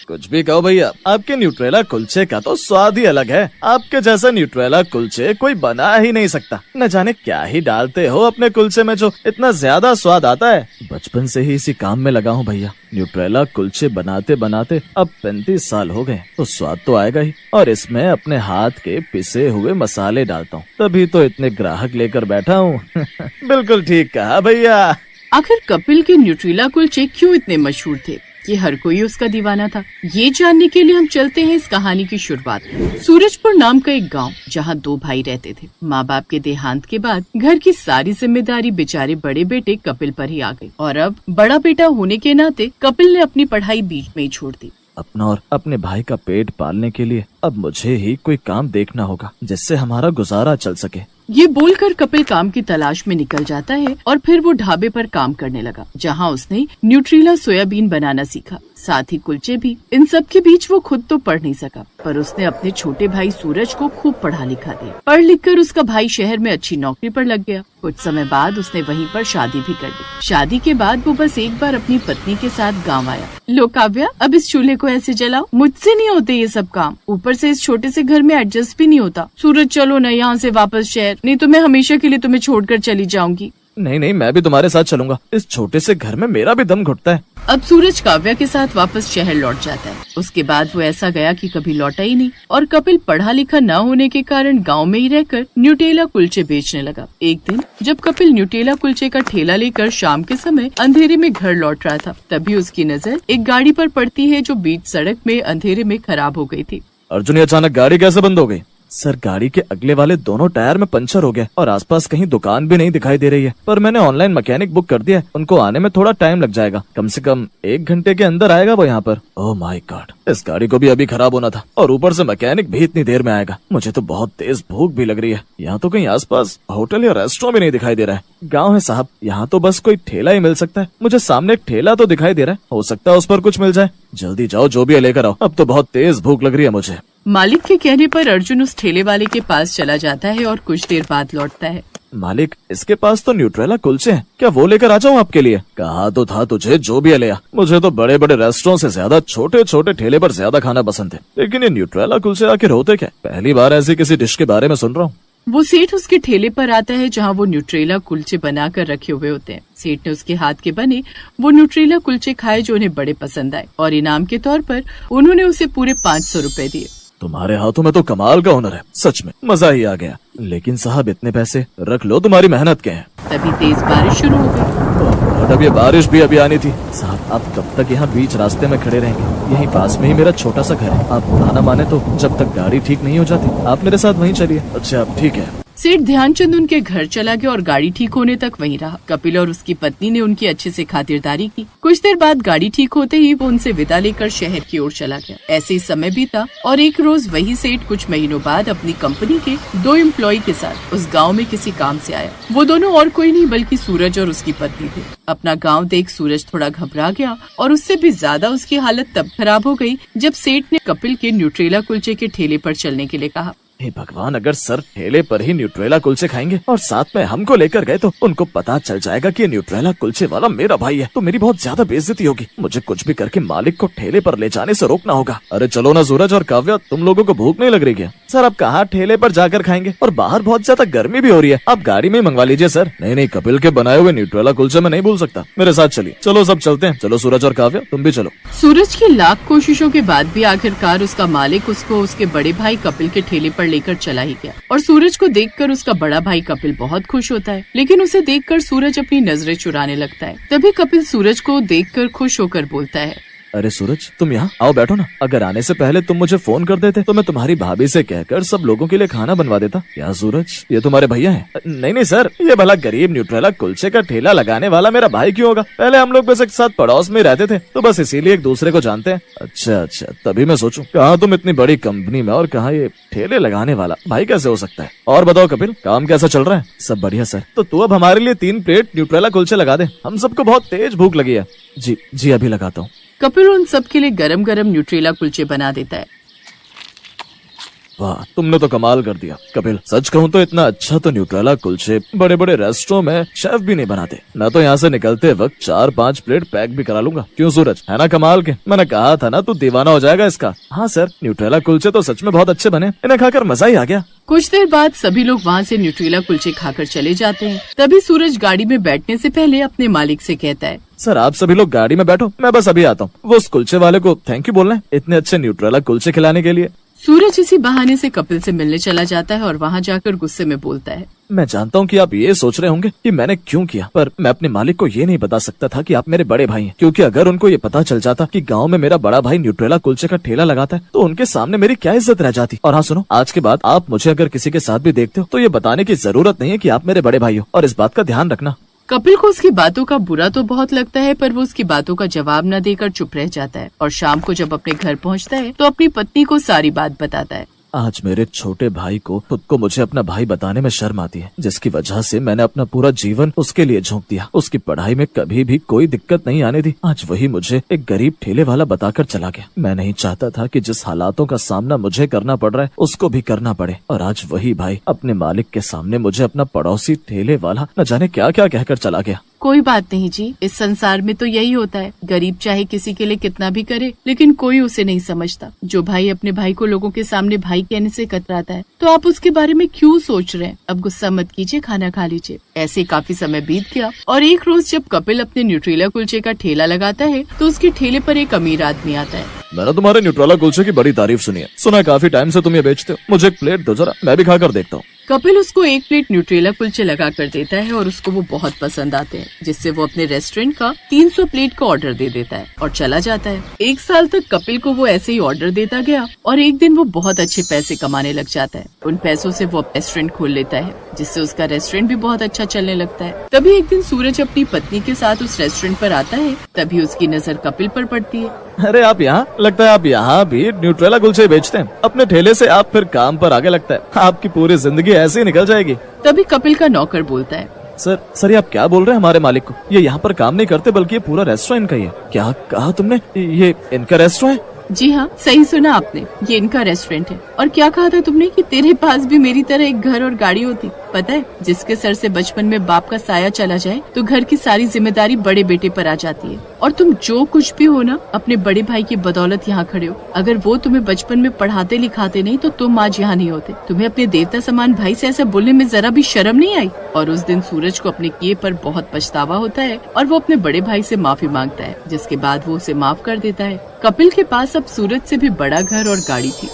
कुछ भी कहो भैया, आपके न्यूट्रेला कुलचे का तो स्वाद ही अलग है। आपके जैसा न्यूट्रेला कुलचे कोई बना ही नहीं सकता। न जाने क्या ही डालते हो अपने कुलचे में जो इतना ज्यादा स्वाद आता है। बचपन से ही इसी काम में लगा हूँ भैया। न्यूट्रेला कुलचे बनाते बनाते अब 35 साल हो गए, तो स्वाद तो आएगा ही। और इसमें अपने हाथ के पिसे हुए मसाले डालता हूँ, तभी तो इतने ग्राहक लेकर बैठा हूँ। बिल्कुल ठीक कहा भैया। आखिर कपिल के न्यूट्रेला कुलचे क्यों इतने मशहूर थे कि हर कोई उसका दीवाना था? ये जानने के लिए हम चलते हैं इस कहानी की शुरुआत में। सूरजपुर नाम का एक गांव, जहां 2 भाई रहते थे। माँ बाप के देहांत के बाद घर की सारी जिम्मेदारी बेचारे बड़े बेटे कपिल पर ही आ गई, और अब बड़ा बेटा होने के नाते कपिल ने अपनी पढ़ाई बीच में ही छोड़ दी। अपना और अपने भाई का पेट पालने के लिए अब मुझे ही कोई काम देखना होगा जिससे हमारा गुजारा चल सके। ये बोलकर कपिल काम की तलाश में निकल जाता है और फिर वो ढाबे पर काम करने लगा, जहाँ उसने न्यूट्रेला सोयाबीन बनाना सीखा, साथ ही कुलचे भी। इन सब के बीच वो खुद तो पढ़ नहीं सका, पर उसने अपने छोटे भाई सूरज को खूब पढ़ा लिखा दिया। पढ़ लिख कर उसका भाई शहर में अच्छी नौकरी पर लग गया। कुछ समय बाद उसने वहीं पर शादी भी कर ली। शादी के बाद वो बस एक बार अपनी पत्नी के साथ गाँव आया। लो काव्या, अब इस चूल्हे को ऐसे जलाओ, मुझसे नहीं होते ये सब काम, ऊपर से इस छोटे से घर में एडजस्ट भी नहीं होता। सूरज चलो न यहाँ से वापस शहर, नहीं तो मैं हमेशा के लिए तुम्हें छोड़कर चली जाऊंगी। नहीं नहीं, मैं भी तुम्हारे साथ चलूंगा, इस छोटे से घर में मेरा भी दम घुटता है। अब सूरज काव्या के साथ वापस शहर लौट जाता है। उसके बाद वो ऐसा गया कि कभी लौटा ही नहीं, और कपिल पढ़ा लिखा न होने के कारण गांव में ही रहकर न्यूट्रेला कुलचे बेचने लगा। एक दिन जब कपिल न्यूट्रेला कुलचे का ठेला लेकर शाम के समय अंधेरे में घर लौट रहा था, तभी उसकी नजर एक गाड़ी पर पड़ती है जो बीच सड़क में अंधेरे में खराब हो गई थी। अर्जुन, अचानक गाड़ी कैसे बंद हो गई? सर, गाड़ी के अगले वाले दोनों टायर में पंचर हो गया और आसपास कहीं दुकान भी नहीं दिखाई दे रही है, पर मैंने ऑनलाइन मैकेनिक बुक कर दिया है। उनको आने में थोड़ा टाइम लग जाएगा, कम से कम 1 घंटे के अंदर आएगा वो यहाँ पर। ओह माय गॉड, इस गाड़ी को भी अभी खराब होना था और ऊपर से मैकेनिक भी इतनी देर में आएगा। मुझे तो बहुत तेज भूख भी लग रही है। यहाँ तो कहीं आसपास होटल या रेस्टोरेंट भी नहीं दिखाई दे रहा है। गाँव है साहब, यहाँ तो बस कोई ठेला ही मिल सकता है। मुझे सामने एक ठेला तो दिखाई दे रहा है, हो सकता है उस पर कुछ मिल जाए। जल्दी जाओ, जो भी है लेकर आओ, अब तो बहुत तेज भूख लग रही है मुझे। मालिक के कहने पर अर्जुन उस ठेले वाले के पास चला जाता है और कुछ देर बाद लौटता है। मालिक, इसके पास तो न्यूट्रेला कुलचे हैं, क्या वो लेकर आ जाऊँ आपके लिए? कहा तो था तुझे, जो भी है ले आ। मुझे तो बड़े बड़े रेस्टोरेंट से ज्यादा छोटे छोटे ठेले पर ज्यादा खाना पसंद है, लेकिन ये न्यूट्रेला कुलचे आखिर होते क्या? पहली बार ऐसी किसी डिश के बारे में सुन रहा हूँ। वो सेठ उसके ठेले पर आता है जहाँ वो न्यूट्रेला कुलचे बना कर रखे हुए होते हैं। सेठ ने उसके हाथ के बने वो न्यूट्रेला कुलचे खाए जो उन्हें बड़े पसंद आए, और इनाम के तौर पर उन्होंने उसे पूरे 500 रुपए दिए। तुम्हारे हाथों में तो कमाल का हुनर है, सच में मजा ही आ गया। लेकिन साहब, इतने पैसे रख लो, तुम्हारी मेहनत के हैं। तभी तेज बारिश शुरू हो गई। अब ये बारिश भी अभी आनी थी। साहब, आप कब तक यहाँ बीच रास्ते में खड़े रहेंगे? यहीं पास में ही मेरा छोटा सा घर है। आप बुरा न माने तो जब तक गाड़ी ठीक नहीं हो जाती आप मेरे साथ वहीं चलिए। अच्छा, अब ठीक है। सेठ ध्यानचंद उनके घर चला गया और गाड़ी ठीक होने तक वहीं रहा। कपिल और उसकी पत्नी ने उनकी अच्छे से खातिरदारी की। कुछ देर बाद गाड़ी ठीक होते ही वो उनसे विदा लेकर शहर की ओर चला गया। ऐसे ही समय बीता और एक रोज वही सेठ कुछ महीनों बाद अपनी कंपनी के 2 एम्प्लॉय के साथ उस गांव में किसी काम से आया। वो दोनों और कोई नहीं बल्कि सूरज और उसकी पत्नी थे। अपना गाँव देख सूरज थोड़ा घबरा गया, और उससे भी ज्यादा उसकी हालत तब खराब हो गई जब सेठ ने कपिल के न्यूट्रेला कुलचे के ठेले पर चलने के लिए कहा। हे भगवान, अगर सर ठेले पर ही न्यूट्रेला कुलचे खाएंगे और साथ में हमको लेकर गए तो उनको पता चल जाएगा कि न्यूट्रेला कुलचे वाला मेरा भाई है, तो मेरी बहुत ज्यादा बेइज्जती होगी। मुझे कुछ भी करके मालिक को ठेले पर ले जाने से रोकना होगा। अरे चलो ना सूरज और काव्या, तुम लोगों को भूख नहीं लग रही क्या? सर, अब कहाँ ठेले पर जाकर खाएंगे, और बाहर बहुत ज्यादा गर्मी भी हो रही है, आप गाड़ी में मंगवा लीजिए। सर, नहीं, कपिल के बनाए हुए न्यूट्रेला कुलचे मैं नहीं भूल सकता। मेरे साथ चलिए। चलो सब चलते हैं। चलो सूरज और काव्या, तुम भी चलो। सूरज की लाख कोशिशों के बाद भी आखिरकार उसका मालिक उसको उसके बड़े भाई कपिल के ठेले पर लेकर चला ही गया। और सूरज को देखकर उसका बड़ा भाई कपिल बहुत खुश होता है, लेकिन उसे देखकर सूरज अपनी नजरें चुराने लगता है। तभी कपिल सूरज को देखकर खुश होकर बोलता है, अरे सूरज, तुम यहाँ आओ, बैठो ना। अगर आने से पहले तुम मुझे फोन कर देते तो मैं तुम्हारी भाभी से कहकर सब लोगों के लिए खाना बनवा देता। क्या सूरज, ये तुम्हारे भैया हैं? नहीं सर, ये भला गरीब न्यूट्रेला कुलचे का ठेला लगाने वाला मेरा भाई क्यों होगा? पहले हम लोग बस एक साथ पड़ोस में रहते थे, तो बस इसीलिए एक दूसरे को जानते हैं। अच्छा, तभी मैं सोचूं कहाँ तुम इतनी बड़ी कंपनी में और कहाँ ये ठेले लगाने वाला भाई कैसे हो सकता है। और बताओ कपिल, काम कैसा चल रहा है? सब बढ़िया सर। तो तू अब हमारे लिए 3 प्लेट न्यूट्रेला कुलचे लगा दे, हम सबको बहुत तेज भूख लगी है। जी अभी लगाता हूँ। कपिल उन सब के लिए गरम गरम न्यूट्रेला कुलचे बना देता है। वाह, तुमने तो कमाल कर दिया कपिल। सच कहूँ तो इतना अच्छा तो न्यूट्रेला कुलचे बड़े बड़े रेस्टोरों में शेफ भी नहीं बनाते। मैं तो यहाँ से निकलते वक्त 4-5 प्लेट पैक भी करा लूंगा। क्यों सूरज, है ना कमाल के? मैंने कहा था ना तू दीवाना हो जाएगा इसका। हाँ सर, न्यूट्रेला कुलचे तो सच में बहुत अच्छे बने, इन्हें खाकर मजा ही आ गया। कुछ देर बाद सभी लोग वहाँ से न्यूट्रेला कुलचे खाकर चले जाते हैं। तभी सूरज गाड़ी में बैठने से पहले अपने मालिक से कहता है, सर आप सभी लोग गाड़ी में बैठो, मैं बस अभी आता हूँ। वो उस कुलचे वाले को थैंक यू बोलना है इतने अच्छे न्यूट्रेला कुलचे खिलाने के लिए। सूरज इसी बहाने से कपिल से मिलने चला जाता है और वहाँ जाकर गुस्से में बोलता है, मैं जानता हूँ कि आप ये सोच रहे होंगे कि मैंने क्यों किया, पर मैं अपने मालिक को ये नहीं बता सकता था कि आप मेरे बड़े भाई हैं, क्योंकि अगर उनको ये पता चल जाता कि गांव में मेरा बड़ा भाई न्यूट्रेला कुलचे का ठेला लगाता है तो उनके सामने मेरी क्या इज्जत रह जाती। और हाँ सुनो, आज के बाद आप मुझे अगर किसी के साथ भी देखते हो तो ये बताने की जरूरत नहीं है कि आप मेरे बड़े भाई हो, और इस बात का ध्यान रखना। कपिल को उसकी बातों का बुरा तो बहुत लगता है, पर वो उसकी बातों का जवाब न देकर चुप रह जाता है और शाम को जब अपने घर पहुँचता है तो अपनी पत्नी को सारी बात बताता है। आज मेरे छोटे भाई को खुद को मुझे अपना भाई बताने में शर्म आती है, जिसकी वजह से मैंने अपना पूरा जीवन उसके लिए झोंक दिया। उसकी पढ़ाई में कभी भी कोई दिक्कत नहीं आने दी। आज वही मुझे एक गरीब ठेले वाला बताकर चला गया। मैं नहीं चाहता था कि जिस हालातों का सामना मुझे करना पड़ रहा है उसको भी करना पड़े, और आज वही भाई अपने मालिक के सामने मुझे अपना पड़ोसी ठेले वाला न जाने क्या क्या कहकर चला गया। कोई बात नहीं जी, इस संसार में तो यही होता है। गरीब चाहे किसी के लिए कितना भी करे, लेकिन कोई उसे नहीं समझता। जो भाई अपने भाई को लोगों के सामने भाई कहने से कतराता है तो आप उसके बारे में क्यों सोच रहे हैं? अब गुस्सा मत कीजिए, खाना खा लीजिए। ऐसे काफी समय बीत गया और एक रोज जब कपिल अपने न्यूट्रेला कुलचे का ठेला लगाता है तो उसके ठेले पर एक अमीर आदमी आता है। मैंने तुम्हारे न्यूट्रेला कुलचे की बड़ी तारीफ सुनी है, सुना है काफी टाइम से तुम ये बेचते हो। मुझे एक प्लेट दो जरा, मैं भी खाकर देखता हूँ। कपिल उसको एक प्लेट न्यूट्रेला कुलचे लगा कर देता है और उसको वो बहुत पसंद आते हैं, जिससे वो अपने रेस्टोरेंट का 300 प्लेट का ऑर्डर दे देता है और चला जाता है। 1 साल तक कपिल को वो ऐसे ही ऑर्डर देता गया और एक दिन वो बहुत अच्छे पैसे कमाने लग जाता है। उन पैसों से वो रेस्टोरेंट खोल लेता है, जिससे उसका रेस्टोरेंट भी बहुत अच्छा चलने लगता है। तभी एक दिन सूरज अपनी पत्नी के साथ उस रेस्टोरेंट पर आता है, तभी उसकी नजर कपिल पर पड़ती है। अरे आप यहाँ, लगता है आप यहाँ भी न्यूट्रेला कुलचे बेचते हैं। अपने ठेले से आप फिर काम पर आगे, लगता है आपकी पूरी जिंदगी ऐसे ही निकल जाएगी। तभी कपिल का नौकर बोलता है, सर ये आप क्या बोल रहे हैं हमारे मालिक को? ये यहाँ पर काम नहीं करते, बल्कि ये पूरा रेस्टोरेंट इनका ही है। क्या कहा तुमने? ये इनका रेस्टोरेंट है? जी हाँ, सही सुना आपने, ये इनका रेस्टोरेंट है। और क्या कहा था तुमने कि तेरे पास भी मेरी तरह एक घर और गाड़ी होती? पता है, जिसके सर से बचपन में बाप का साया चला जाए तो घर की सारी जिम्मेदारी बड़े बेटे पर आ जाती है। और तुम जो कुछ भी हो ना, अपने बड़े भाई की बदौलत यहाँ खड़े हो। अगर वो तुम्हें बचपन में पढ़ाते लिखाते नहीं तो तुम आज यहाँ नहीं होते। तुम्हें अपने देवता समान भाई से ऐसा बोलने में जरा भी शर्म नहीं आई? और उस दिन सूरज को अपने किए पर बहुत पछतावा होता है और वो अपने बड़े भाई से माफी मांगता है, जिसके बाद वो उसे माफ कर देता है। कपिल के पास अब सूरज से भी बड़ा घर और गाड़ी थी।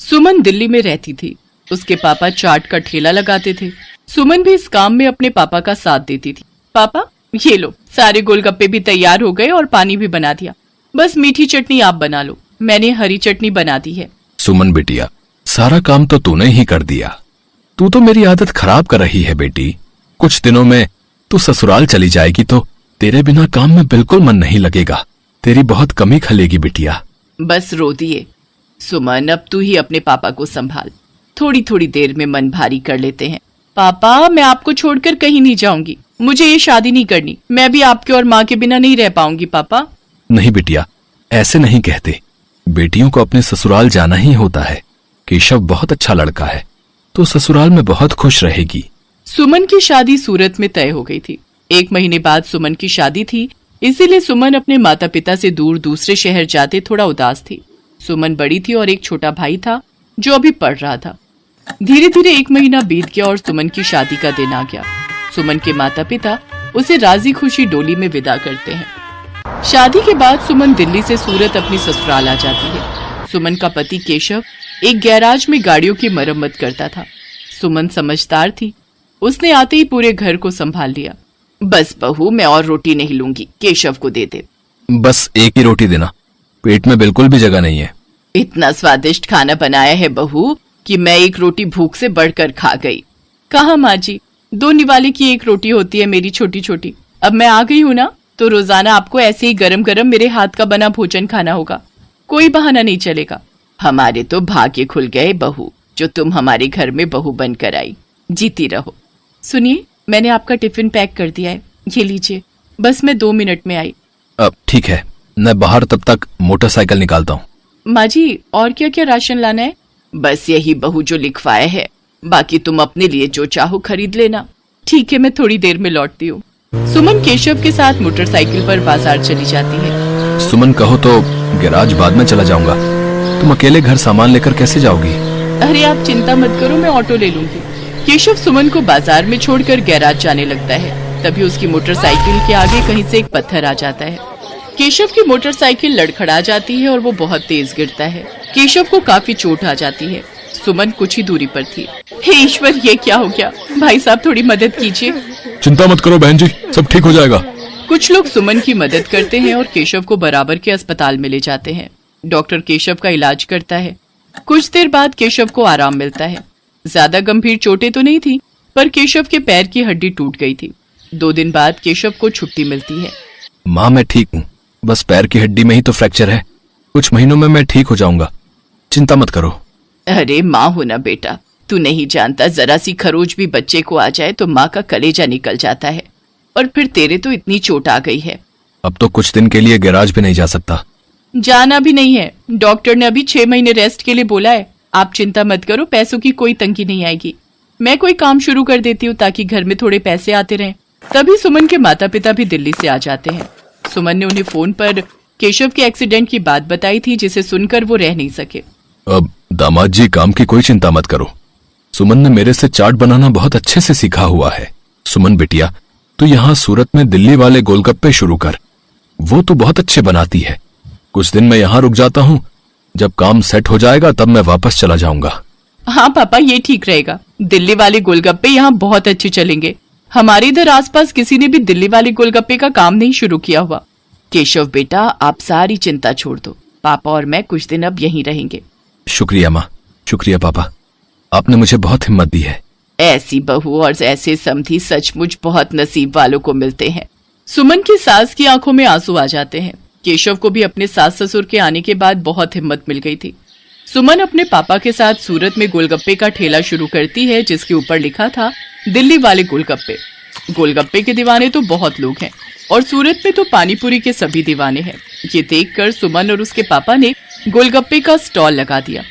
सुमन दिल्ली में रहती थी। उसके पापा चाट का ठेला लगाते थे। सुमन भी इस काम में अपने पापा का साथ देती थी। पापा ये लो, सारे गोलगप्पे भी तैयार हो गए और पानी भी बना दिया, बस मीठी चटनी आप बना लो। मैंने हरी चटनी बना दी है। सुमन बिटिया, सारा काम तो तूने ही कर दिया। तू तो मेरी आदत खराब कर रही है बेटी। कुछ दिनों में तू ससुराल चली जाएगी तो तेरे बिना काम में बिल्कुल मन नहीं लगेगा। तेरी बहुत कमी खलेगी बिटिया। बस रो दिए। सुमन, अब तू ही अपने पापा को संभाल। थोड़ी थोड़ी देर में मन भारी कर लेते हैं। पापा, मैं आपको छोड़कर कहीं नहीं जाऊंगी। मुझे ये शादी नहीं करनी। मैं भी आपके और माँ के बिना नहीं रह पाऊंगी। पापा नहीं बिटिया, ऐसे नहीं कहते। बेटियों को अपने ससुराल जाना ही होता है। केशव बहुत अच्छा लड़का है, तो ससुराल में बहुत खुश रहेगी। सुमन की शादी सूरत में तय हो गई थी। 1 महीने बाद सुमन की शादी थी, इसीलिए सुमन अपने माता पिता से दूर दूसरे शहर जाते थोड़ा उदास थी। सुमन बड़ी थी और एक छोटा भाई था जो अभी पढ़ रहा था। धीरे धीरे 1 महीना बीत गया और सुमन की शादी का दिन आ गया। सुमन के माता पिता उसे राजी खुशी डोली में विदा करते हैं। शादी के बाद सुमन दिल्ली से सूरत अपनी ससुराल आ जाती है। सुमन का पति केशव एक गैराज में गाड़ियों की मरम्मत करता था। सुमन समझदार थी, उसने आते ही पूरे घर को संभाल लिया। बस बहू, मैं और रोटी नहीं लूंगी, केशव को दे दे। बस एक ही रोटी देना, पेट में बिल्कुल भी जगह नहीं है। इतना स्वादिष्ट खाना बनाया है बहू कि मैं एक रोटी भूख से बढ़कर खा गई। कहा माँ जी, 2 निवाले की 1 रोटी होती है मेरी छोटी छोटी। अब मैं आ गई हूँ ना, तो रोजाना आपको ऐसे ही गरम गरम मेरे हाथ का बना भोजन खाना होगा। कोई बहाना नहीं चलेगा। हमारे तो भाग्य खुल गए बहू, जो तुम हमारे घर में बहू बनकर आई। जीती रहो। सुनिए, मैंने आपका टिफिन पैक कर दिया है, ये लीजिए। बस मैं 2 मिनट में आई। अब ठीक है, मैं बाहर तब तक मोटरसाइकिल निकालता हूँ। माँ जी, और क्या क्या राशन लाना है? बस यही बहू जो लिखवाए है, बाकी तुम अपने लिए जो चाहो खरीद लेना। ठीक है, मैं थोड़ी देर में लौटती हूँ। सुमन केशव के साथ मोटरसाइकिल पर बाजार चली जाती है। सुमन कहो तो गैराज बाद में चला जाऊंगा। तुम अकेले घर सामान लेकर कैसे जाओगी? अरे आप चिंता मत करो, मैं ऑटो ले लूंगी। केशव सुमन को बाजार में छोड़कर गैराज जाने लगता है। तभी उसकी मोटरसाइकिल के आगे कहीं से एक पत्थर आ जाता है। केशव की मोटरसाइकिल लड़खड़ा जाती है और वो बहुत तेज गिरता है। केशव को काफी चोट आ जाती है। सुमन कुछ ही दूरी पर थी। हे ईश्वर, ये क्या हो गया? भाई साहब थोड़ी मदद कीजिए। चिंता मत करो बहन जी, सब ठीक हो जाएगा। कुछ लोग सुमन की मदद करते हैं और केशव को बराबर के अस्पताल में ले जाते हैं। डॉक्टर केशव का इलाज करता है। कुछ देर बाद केशव को आराम मिलता है। ज्यादा गंभीर चोटें तो नहीं थी, पर केशव के पैर की हड्डी टूट गई थी। 2 दिन बाद केशव को छुट्टी मिलती है। माँ मैं ठीक हूँ, बस पैर की हड्डी में ही तो फ्रैक्चर है। कुछ महीनों में मैं ठीक हो जाऊंगा, चिंता मत करो। अरे माँ हो ना बेटा, तू नहीं जानता, जरा सी खरोच भी बच्चे को आ जाए तो माँ का कलेजा निकल जाता है। और फिर तेरे तो इतनी चोट आ गई है। अब तो कुछ दिन के लिए गैराज भी नहीं जा सकता। जाना भी नहीं है, डॉक्टर ने अभी 6 महीने रेस्ट के लिए बोला है। आप चिंता मत करो, पैसों की कोई तंगी नहीं आएगी। मैं कोई काम शुरू कर देती हूँ ताकि घर में थोड़े पैसे आते रहें। तभी सुमन के माता पिता भी दिल्ली से आ जाते हैं। सुमन ने उन्हें फोन पर केशव के एक्सीडेंट की बात बताई थी, जिसे सुनकर वो रह नहीं सके। अब दामाद जी, काम की कोई चिंता मत करो। सुमन ने मेरे से चाट बनाना बहुत अच्छे से सीखा हुआ है। सुमन बिटिया, तू यहाँ सूरत में दिल्ली वाले गोलगप्पे शुरू कर, वो तो बहुत अच्छे बनाती है। कुछ दिन मैं यहाँ रुक जाता हूँ, जब काम सेट हो जाएगा तब मैं वापस चला जाऊंगा। हाँ पापा, ये ठीक रहेगा। दिल्ली वाले गोलगप्पे यहाँ बहुत अच्छे चलेंगे। हमारे इधर आसपास किसी ने भी दिल्ली वाले गोलगप्पे का काम नहीं शुरू किया हुआ। केशव बेटा, आप सारी चिंता छोड़ दो, पापा और मैं कुछ दिन अब यहीं रहेंगे। शुक्रिया माँ, शुक्रिया पापा, आपने मुझे बहुत हिम्मत दी है। ऐसी बहू और ऐसे समधी सचमुच बहुत नसीब वालों को मिलते हैं। सुमन की सास की आंखों में आंसू आ जाते हैं। केशव को भी अपने सास ससुर के आने के बाद बहुत हिम्मत मिल गई थी। सुमन अपने पापा के साथ सूरत में गोलगप्पे का ठेला शुरू करती है, जिसके ऊपर लिखा था दिल्ली वाले गोलगप्पे। गोलगप्पे के दीवाने तो बहुत लोग हैं और सूरत में तो पानीपुरी के सभी दीवाने हैं। ये देखकर सुमन और उसके पापा ने गोलगप्पे का स्टॉल लगा दिया।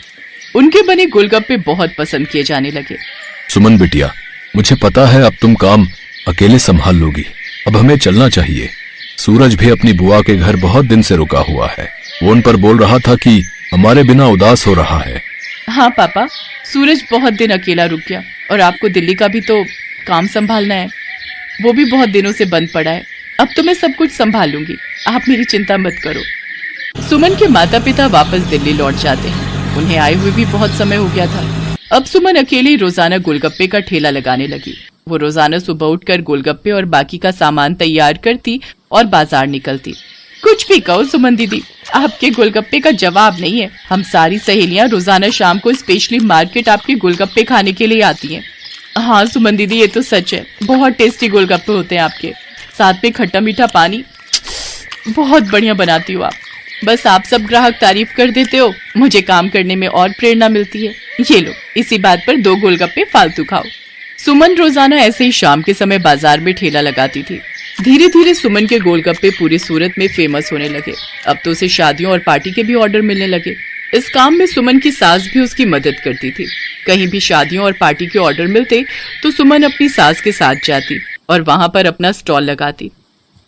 उनके बने गोलगप्पे बहुत पसंद किए जाने लगे। सुमन बिटिया, मुझे पता है अब तुम काम अकेले संभाल लोगी। अब हमें चलना चाहिए। सूरज भी अपनी बुआ के घर बहुत दिन से रुका हुआ है। वो उन पर बोल रहा था कि हमारे बिना उदास हो रहा है। हाँ पापा, सूरज बहुत दिन अकेला रुक गया और आपको दिल्ली का भी तो काम संभालना है। वो भी बहुत दिनों से बंद पड़ा है। अब तो मैं सब कुछ संभाल लूंगी, आप मेरी चिंता मत करो। सुमन के माता पिता वापस दिल्ली लौट जाते हैं। उन्हें आए हुए भी बहुत समय हो गया था। अब सुमन अकेले रोजाना गोलगप्पे का ठेला लगाने लगी। वो रोजाना सुबह उठकर गोलगप्पे और बाकी का सामान तैयार करती और बाजार निकलती। कुछ भी कहो सुमन दीदी, आपके गोलगप्पे का जवाब नहीं है। हम सारी सहेलियां रोजाना शाम को स्पेशली मार्केट आपके गोलगप्पे खाने के लिए आती हैं। हाँ सुमन दीदी, ये तो सच है, बहुत टेस्टी गोलगप्पे होते हैं आपके, साथ में खट्टा मीठा पानी बहुत बढ़िया बनाती हो आप। बस आप सब ग्राहक तारीफ कर देते हो, मुझे काम करने में और प्रेरणा मिलती है। ये लो, इसी बात पर 2 गोलगप्पे फालतू खाओ। सुमन रोजाना ऐसे ही शाम के समय बाजार में ठेला लगाती थी। धीरे धीरे सुमन के गोलगप्पे पूरी सूरत में फेमस होने लगे। अब तो उसे शादियों और पार्टी के भी ऑर्डर मिलने लगे। इस काम में सुमन की सास भी उसकी मदद करती थी। कहीं भी शादियों और पार्टी के ऑर्डर मिलते तो सुमन अपनी सास के साथ जाती और वहां पर अपना स्टॉल लगाती।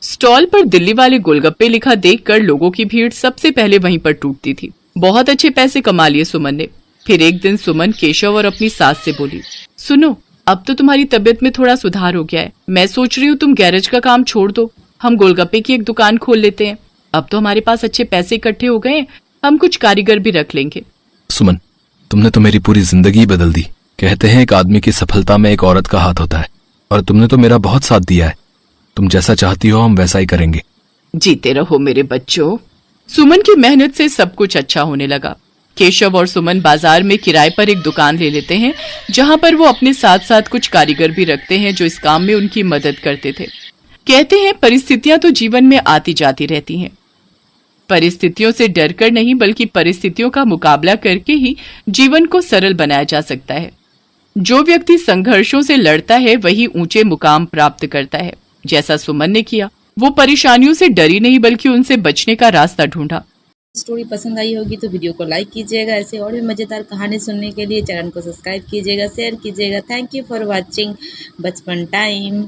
स्टॉल पर दिल्ली वाले गोलगप्पे लिखा देखकर लोगों की भीड़ सबसे पहले वहीं पर टूटती थी। बहुत अच्छे पैसे कमा लिए सुमन ने। फिर एक दिन सुमन केशव और अपनी सास से बोली, सुनो, अब तो तुम्हारी तबीयत में थोड़ा सुधार हो गया है। मैं सोच रही हूँ तुम गैरेज का काम छोड़ दो, हम गोलगप्पे की एक दुकान खोल लेते हैं। अब तो हमारे पास अच्छे पैसे इकट्ठे हो गए हैं, हम कुछ कारीगर भी रख लेंगे। सुमन, तुमने तो मेरी पूरी जिंदगी बदल दी। कहते हैं एक आदमी की सफलता में एक औरत का हाथ होता है, और तुमने तो मेरा बहुत साथ दिया है। तुम जैसा चाहती हो हम वैसा ही करेंगे। जीते रहो मेरे बच्चों। सुमन की मेहनत से सब कुछ अच्छा होने लगा। केशव और सुमन बाजार में किराए पर एक दुकान ले लेते हैं, जहां पर वो अपने साथ साथ कुछ कारीगर भी रखते हैं जो इस काम में उनकी मदद करते थे। कहते हैं परिस्थितियां तो जीवन में आती जाती रहती हैं। परिस्थितियों से डरकर नहीं, बल्कि परिस्थितियों का मुकाबला करके ही जीवन को सरल बनाया जा सकता है। जो व्यक्ति संघर्षों से लड़ता है वही ऊंचे मुकाम प्राप्त करता है, जैसा सुमन ने किया। वो परेशानियों से डरी नहीं बल्कि उनसे बचने का रास्ता ढूंढा। स्टोरी पसंद आई होगी तो वीडियो को लाइक कीजिएगा। ऐसे और भी मजेदार कहानी सुनने के लिए चैनल को सब्सक्राइब कीजिएगा, शेयर कीजिएगा। थैंक यू फॉर वॉचिंग बचपन टाइम।